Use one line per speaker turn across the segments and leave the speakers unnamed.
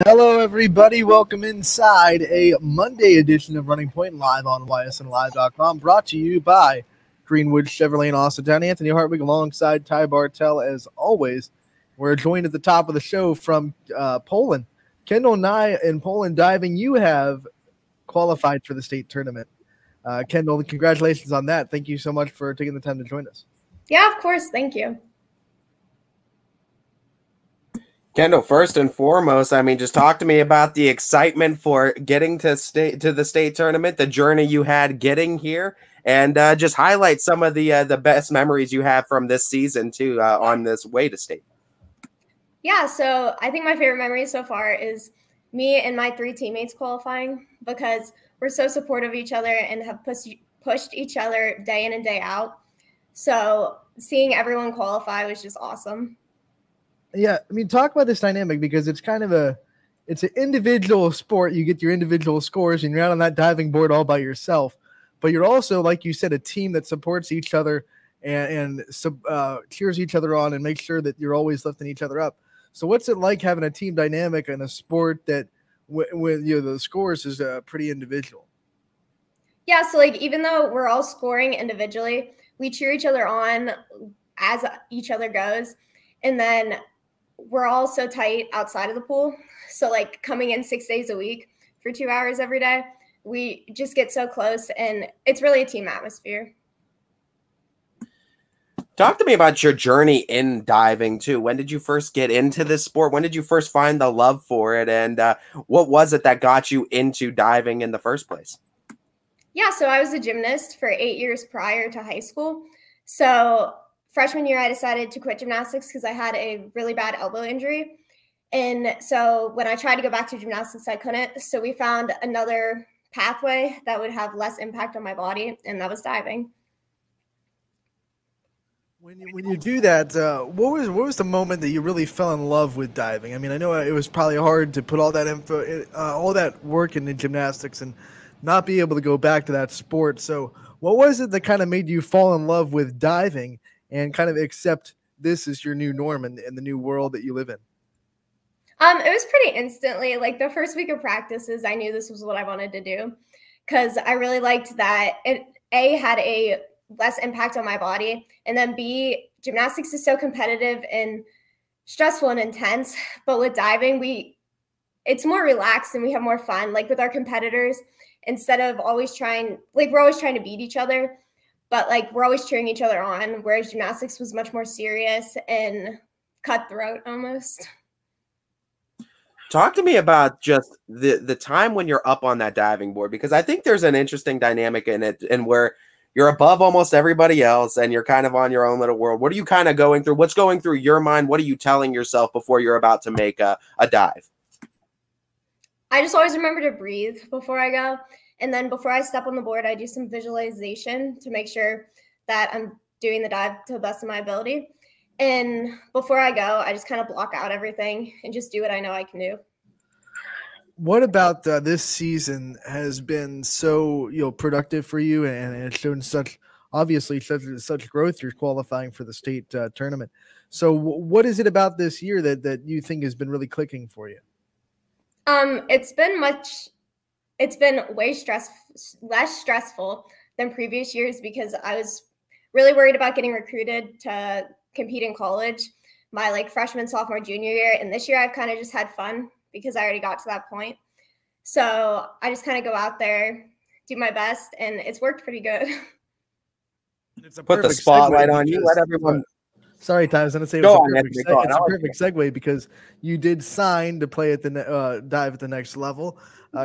Hello, everybody. Welcome inside a Monday edition of Running Point live on ysnlive.com, brought to you by Greenwood Chevrolet in Austin. Anthony Hartwig alongside Ty Bartell, as always. We're joined at the top of the show from Poland. Kendall Nigh in Poland diving. You have qualified for the state tournament. Kendall, congratulations on that. Thank you so much for taking the time to join us.
Yeah, of course. Thank you.
Kendall, first and foremost, just talk to me about the excitement for getting to the state tournament, the journey you had getting here, and just highlight some of the best memories you have from this season too on this way to state.
Yeah, so I think my favorite memory so far is me and my 3 teammates qualifying, because we're so supportive of each other and have pushed each other day in and day out. So seeing everyone qualify was just awesome.
Yeah, talk about this dynamic, because it's kind of it's an individual sport. You get your individual scores and you're out on that diving board all by yourself, but you're also, like you said, a team that supports each other and cheers each other on and makes sure that you're always lifting each other up. So what's it like having a team dynamic in a sport that with the scores is pretty individual?
Yeah, so even though we're all scoring individually, we cheer each other on as each other goes. And then we're all so tight outside of the pool. So coming in 6 days a week for 2 hours every day, we just get so close, and it's really a team atmosphere.
Talk to me about your journey in diving too. When did you first get into this sport? When did you first find the love for it? And what was it that got you into diving in the first place?
Yeah, so I was a gymnast for 8 years prior to high school. So freshman year, I decided to quit gymnastics because I had a really bad elbow injury. And so when I tried to go back to gymnastics, I couldn't. So we found another pathway that would have less impact on my body, and that was diving.
When you do that, what was the moment that you really fell in love with diving? I know it was probably hard to put all that all that work into gymnastics and not be able to go back to that sport. So what was it that kind of made you fall in love with diving and kind of accept this is your new norm and the new world that you live in?
It was pretty instantly. The first week of practices, I knew this was what I wanted to do, because I really liked that it, A, had a less impact on my body, and then B, gymnastics is so competitive and stressful and intense. But with diving, it's more relaxed and we have more fun. With our competitors, instead of always trying, we're always trying to beat each other, but we're always cheering each other on, whereas gymnastics was much more serious and cutthroat almost.
Talk to me about just the time when you're up on that diving board, because I think there's an interesting dynamic in it, and where you're above almost everybody else and you're kind of on your own little world. What are you kind of going through? What's going through your mind? What are you telling yourself before you're about to make a dive?
I just always remember to breathe before I go. And then before I step on the board, I do some visualization to make sure that I'm doing the dive to the best of my ability. And before I go, I just kind of block out everything and just do what I know I can do.
What about this season has been so productive for you, and it's shown such growth? You're qualifying for the state tournament. So what is it about this year that you think has been really clicking for you?
It's been way less stressful than previous years, because I was really worried about getting recruited to compete in college my freshman, sophomore, junior year. And this year I've kind of just had fun because I already got to that point. So I just kind of go out there, do my best, and it's worked pretty good.
Put the spotlight on you. Let everyone.
Sorry, Ty, I was going to say it's a perfect segue, because you did sign to play at the dive at the next level.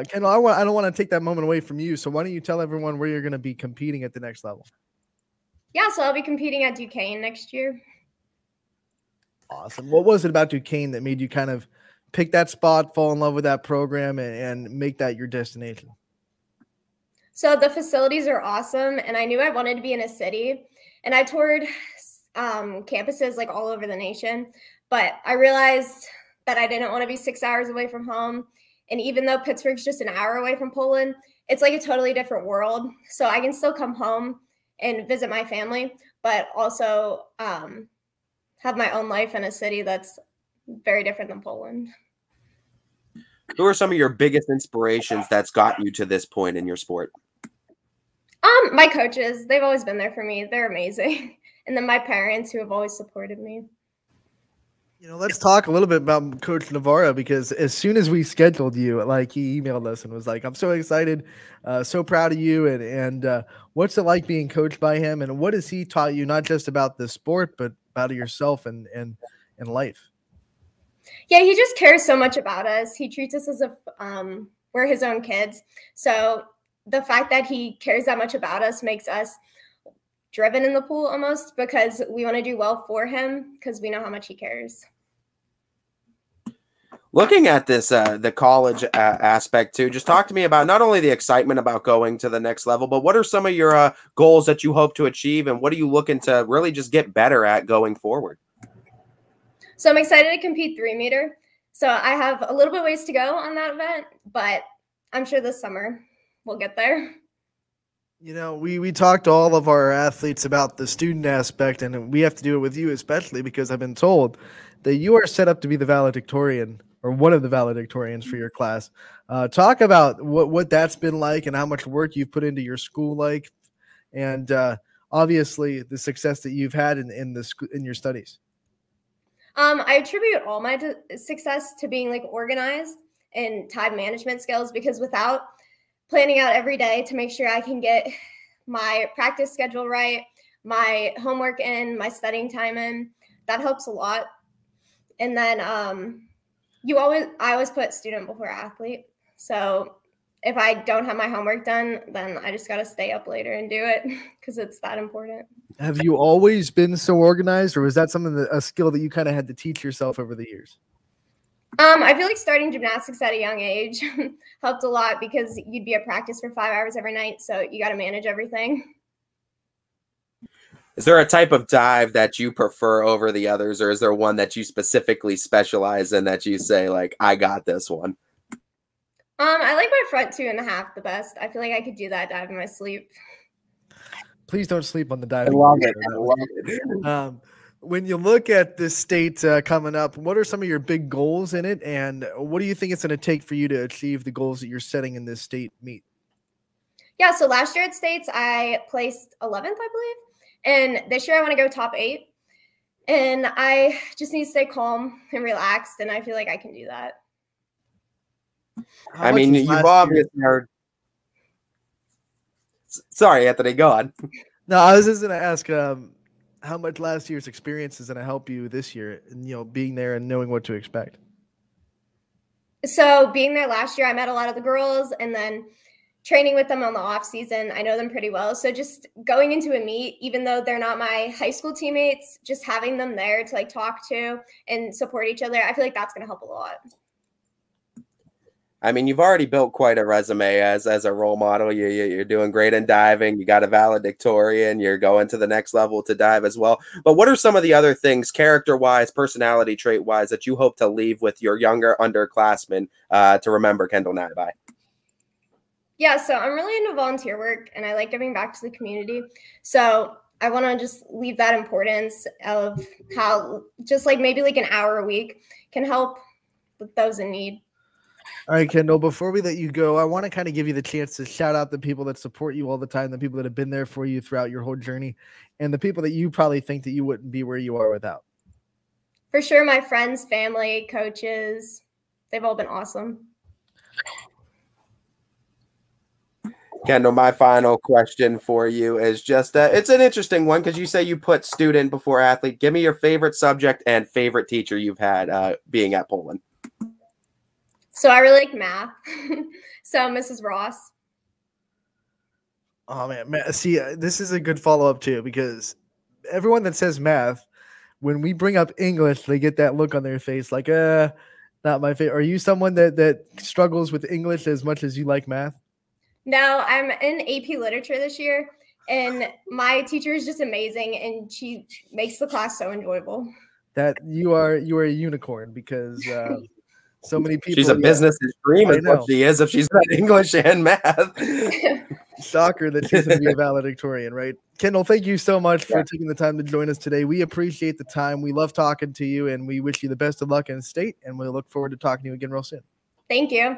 Kendall, I don't want to take that moment away from you. So why don't you tell everyone where you're going to be competing at the next level?
Yeah, so I'll be competing at Duquesne next year.
Awesome. What was it about Duquesne that made you kind of pick that spot, fall in love with that program, and make that your destination?
So the facilities are awesome, and I knew I wanted to be in a city, and I toured campuses all over the nation, but I realized that I didn't want to be 6 hours away from home. And even though Pittsburgh's just an hour away from Poland, it's a totally different world. So I can still come home and visit my family, but also have my own life in a city that's very different than Poland.
who are some of your biggest inspirations that's gotten you to this point in your sport?
My coaches, they've always been there for me. They're amazing. And then my parents who have always supported me.
You know, let's talk a little bit about Coach Navarro, because as soon as we scheduled you, like, he emailed us and was like, I'm so excited, so proud of you. And what's it like being coached by him? And what has he taught you, not just about the sport, but about yourself and life?
Yeah, he just cares so much about us. He treats us as if we're his own kids. So the fact that he cares that much about us makes us driven in the pool almost, because we want to do well for him because we know how much he cares.
Looking at this, the college aspect too, just talk to me about not only the excitement about going to the next level, but what are some of your goals that you hope to achieve, and what are you looking to really just get better at going forward?
So I'm excited to compete 3-meter. So I have a little bit ways to go on that event, but I'm sure this summer we'll get there.
You know, we talked to all of our athletes about the student aspect, and we have to do it with you especially, because I've been told that you are set up to be the valedictorian, or one of the valedictorians for your class. Talk about what that's been like and how much work you've put into your school, and obviously the success that you've had in your studies.
I attribute all my success to being like organized and time management skills, because without planning out every day to make sure I can get my practice schedule right, my homework in, my studying time in, that helps a lot. And then I always put student before athlete. So if I don't have my homework done, then I just got to stay up later and do it because it's that important.
Have you always been so organized, or was that a skill that you kind of had to teach yourself over the years?
I feel like starting gymnastics at a young age helped a lot, because you'd be at practice for 5 hours every night. So you got to manage everything.
Is there a type of dive that you prefer over the others, or is there one that you specifically specialize in that you say, like, I got this one?
I like my front 2.5 the best. I feel like I could do that dive in my sleep.
Please don't sleep on the diving.
I love it.
When you look at this state coming up, what are some of your big goals in it, and what do you think it's going to take for you to achieve the goals that you're setting in this state meet?
Yeah, so last year at states, I placed 11th, I believe. And this year I want to go top 8. And I just need to stay calm and relaxed, and I feel like I can do that.
I mean, you've obviously heard. Sorry, Anthony, go on.
No, I was just going to ask how much last year's experience is going to help you this year, and being there and knowing what to expect.
So being there last year, I met a lot of the girls, and then training with them on the off season, I know them pretty well. So just going into a meet, even though they're not my high school teammates, just having them there to like talk to and support each other, I feel like that's going to help a lot.
I mean, you've already built quite a resume as a role model. You're doing great in diving. You got a valedictorian. You're going to the next level to dive as well. But what are some of the other things, character-wise, personality trait-wise, that you hope to leave with your younger underclassmen to remember Kendall Nigh by?
Yeah, so I'm really into volunteer work, and I like giving back to the community. So I want to just leave that importance of how just like maybe like an hour a week can help with those in need.
All right, Kendall, before we let you go, I want to kind of give you the chance to shout out the people that support you all the time, the people that have been there for you throughout your whole journey, and the people that you probably think that you wouldn't be where you are without.
For sure, my friends, family, coaches, they've all been awesome.
Kendall, my final question for you is just, it's an interesting one because you say you put student before athlete. Give me your favorite subject and favorite teacher you've had being at Poland.
So I really like math. So Mrs. Ross.
Oh, man. See, this is a good follow-up too, because everyone that says math, when we bring up English, they get that look on their face like, not my favorite. Are you someone that struggles with English as much as you like math?
No, I'm in AP Literature this year, and my teacher is just amazing, and she makes the class so enjoyable.
That you are a unicorn, because so many people.
She's a business dream is what she is if she's got English and math.
Shocker that she's going to be a valedictorian, right? Kendall, thank you so much for taking the time to join us today. We appreciate the time. We love talking to you, and we wish you the best of luck in state, and we look forward to talking to you again real soon.
Thank you.